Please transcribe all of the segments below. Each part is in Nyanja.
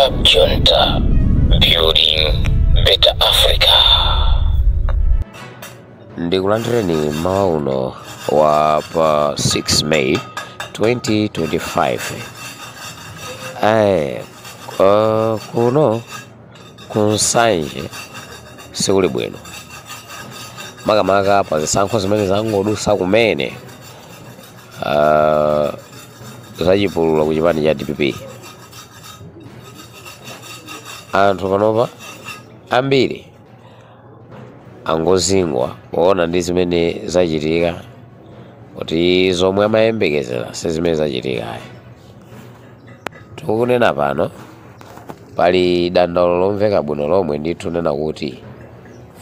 Junta, building better Africa. Ndikulandireni mauno wa pa 6 May 2025. Kuno kunsanje sikuli bwino. Makamaka pa zisankho zimene zangodusa kumene zachipulula ku chipani cha DPP. Anthu panopa ambiri angozingwa kuona ndi zimene zachitika kuti zomwe amayembekezera sizimene zachitika. Tikunena pano pali dandaulo lomveka bwino lomwe ndithu nena kuti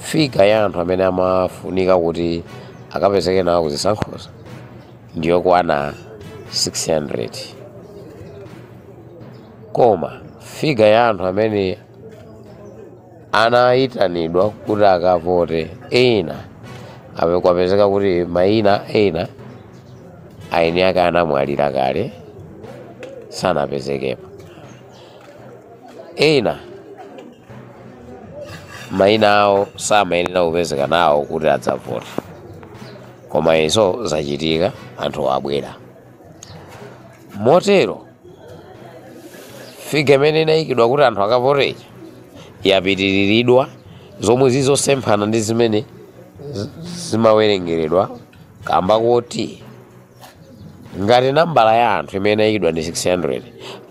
figa ya anthu amene amafunika kuti akapezeke nawo kuzisankhoza ndiyo kwana 600. Koma figa ya anthu amene anayitanidwa kuti akavote ena kwapezeka kuti mayina ena aini ake anamwalira kale sanapezekepo. Ena mayina awo samayenera kupezeka nawo kuti adzavote, koma izo zachitika anthu abwera. Motero figa imene inayikidwa kuti anthu akavote yapitiriridwa, zomwe zizosemphana ndi zimene zimawerengeredwa, kamba kuti ngati nambala ya anthu imene inayikidwa ndi 600,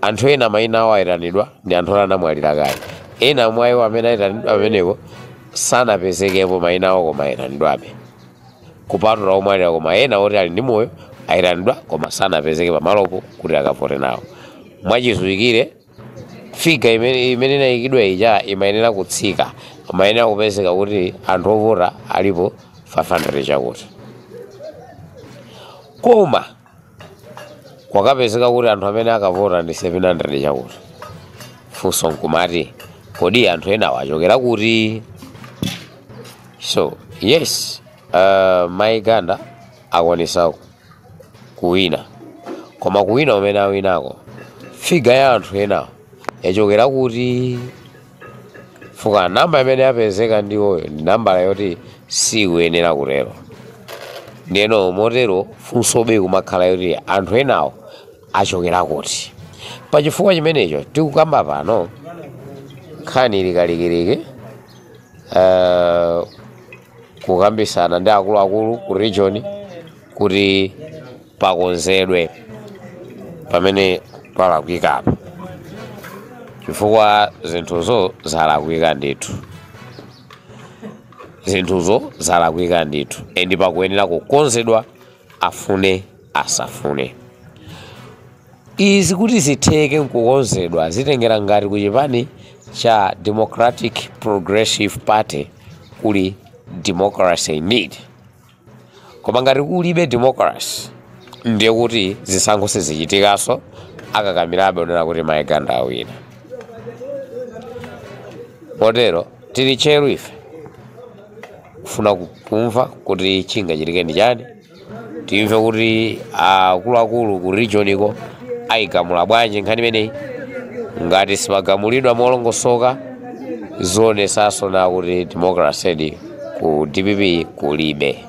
anthu ena mayina awo ayitanidwa ndi anthu anamwalira kale. Ena mwa iwo amene ayitanidwa amenewo sanapezekepo mayina awo koma ayitanidwabe, kupatula omwalira, koma ena oti ali ndi moyo ayitanidwa koma sanapezeke pamalopo kuti akavote nawo. Mwachizwikire figa imene inayikidwa ija imayenera kutsika, imayenera kupezeka kuti anthu ovota alipo 500 chakuti. Koma kwakapezeka kuti anthu amene akavota ndi 700 chakuti. Funso nkumati kodi anthu ena wachokera kuti? So yes, Maiganda akwanisa kuwina, koma kuwina umene awinako figa ya anthu enawo yachokera kuti? Fuka namba imene yapezeka ndiwoyo ndi nambala yoti sikuyenera kutero. Ndiyeno motero funsobe kumakhala yoti anthu enawo achokera kuti. Pachifukwa chimenecho tikukamba pano nkhani likalikiliki kukambisana ndi akuluakulu ku region kuti pakonzedwe pamene palakwikapo, chifukwa zinthuzo zalakwika ndithu. Zinthuzo zalakwika ndithu endi pakuyenera kukonzedwa, afune asafune. Izi kuti zitheke nkukonzedwa zitengera ngati ku chipani cha Democratic Progressive Party kuli democracy in need. Koma ngati kulibe democracy ndiye kuti zisankho sizichitikaso, akakamirabe onena kuti Maiganda awina. Motero tili cheru ife kufuna kumva kuti chingachitike ndi chani, timve kuti akuluakulu ku region iko ayigamula bwanji nkhani imeneyi. Ngati sipagamulidwa molongosoka zionesanso na kuti democracy ku DPP kulibe.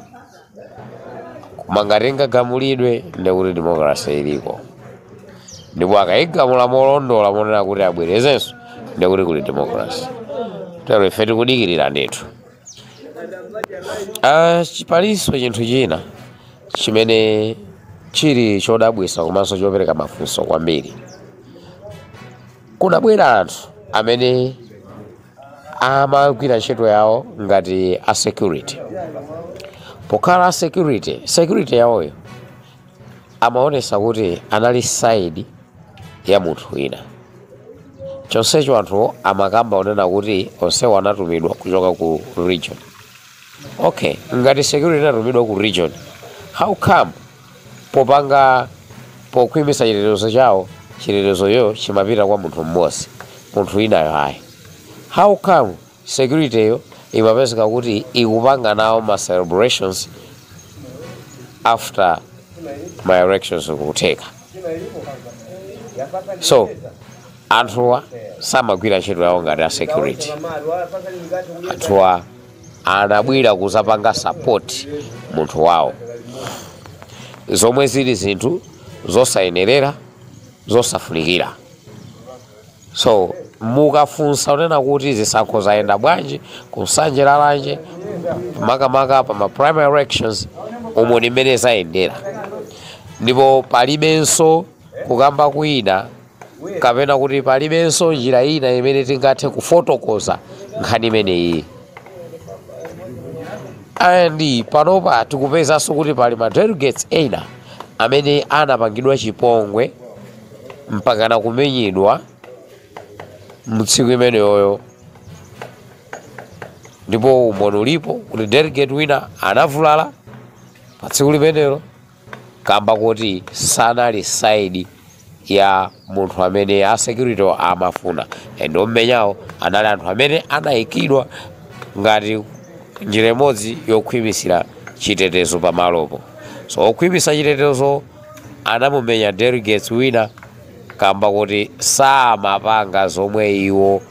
Koma ngati ingagamulidwe ndi kuti democracy iliko, ndipo akayigamula molondola monena kuti abwerezenso ndi kuti kuli democracy. Tero ife tikudikirira ndithu. Chipalinso chinthu china chimene chili chodabwisa komanso chopereka mafunso kwambiri. Kunabwera anthu amene amagwira ntchito yawo ngati a security. Pokhala security yawoyo amaonesa kuti anali side ya munthu wina. Chonsecho anthu amakamba onena kuti onsewo anatumidwa kuchoka ku region. Okay, ngati security anatumidwa ku region, how come pokhwimisa chitetezo chawo, chitetezoyo chimapita kwa munthu mmodzi, munthu winayo ayi? How come security yo imapezeka kuti ikupanga nawo ma celebrations after my elections kuteka? So anthuwa samagwira ntchito yawo ngati a security. Anthuwa anabwera kuzapanga support munthu wawo, zomwe zili zinthu zosayenerera zosafunikira. So mukafunsa unena kuti zisankho zayenda bwanji kusanje lalanje makamaka pa ma primary elections omwe ndimene zayendera, ndipo palibenso kukamba kwina kapena kuti palibenso njira ina imene tingathe kufotokoza nkhani imeneyi. And panopa tikupezanso kuti pali ma delegates ena amene anapangidwa chipongwe mpakana kumenyedwa mtsiku imeneyoyo, ndipo umboni ulipo kuti delegate wina anavulala pa tsiku limenelo kamba kuti sanali side ya munthu amene a security amafuna, and omenyawo anali anthu amene anayikidwa ngati njira imodzi yokhwimisira chitetezo pamalopo. So okhwimisa chitetezo anamumenya delegates wina kamba kuti samapanga zomwe iwo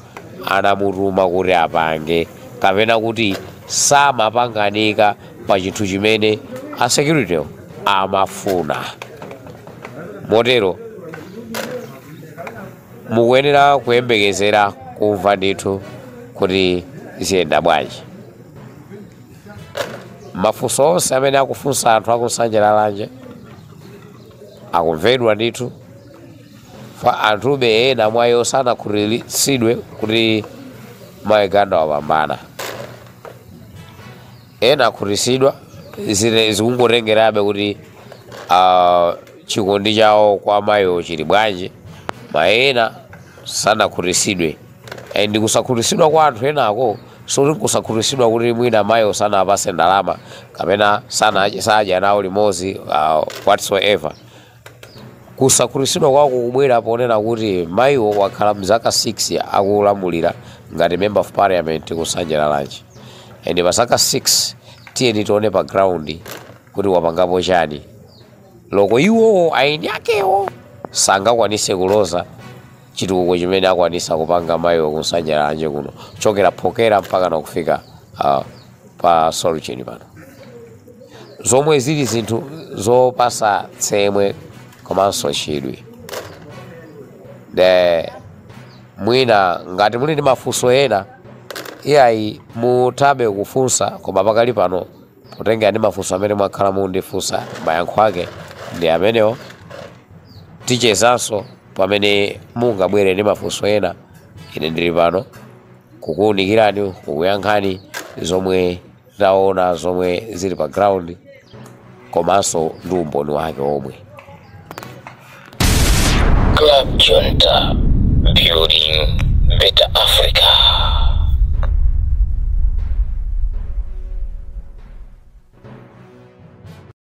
anamutuma kuti apange, kapena kuti samapanganika pa chinthu chimene a security amafuna. Motero mukuyenera kuyembekezera kumva ndithu kuti ziyenda bwanji. Mafunso onse amene akufunsa anthu akusanje lalanje akumvedwa ndithu, fa anthube ena mwayo sanakhululitsidwe kuti Maiganda wapambana. Ena akhululitsidwa zikungotengerabe kuti chikondi chawo kwa mayo chili bwanji, maena sanakhululitsidwe. And kusakhululitsidwa kwa anthu enako sori kusakhululitsidwa kuti mwina mayo sanapase ndalama kapena sadya nawo limodzi whatsoever. Kusakhululitsidwa kwako kubwera ponena kuti mayiwo wakhala mzaka 6 akulamulira ngati member of parliament kusanje lalanje, and pasaka 6 tiyeni tione pa ground kuti wapangapo chani. Loko iwo aini akewo sangakwanise kuloza chitukuko chimene akwanisa kupanga mayiwo kusanje lalanje kuno, chokera phokera mpaka na kufika pa solution pano. Zomwe zili zinthu zopasa tsemwe komanso chidwi. Mwina ngati muli ndi mafunso ena iyayi mutabe kufunsa, koma pakali pano potengera ndi mafunso amene mwakhala mundifunsa mayankho ake ndi amenewo. Tichezanso pamene mungabwere ndi mafunso ena, ine ndili pano kukuunikirani, kukuyankhani zomwe taona, zomwe zili pa ground, komanso ndi umboni wake omwe. Club Junta, building better Africa.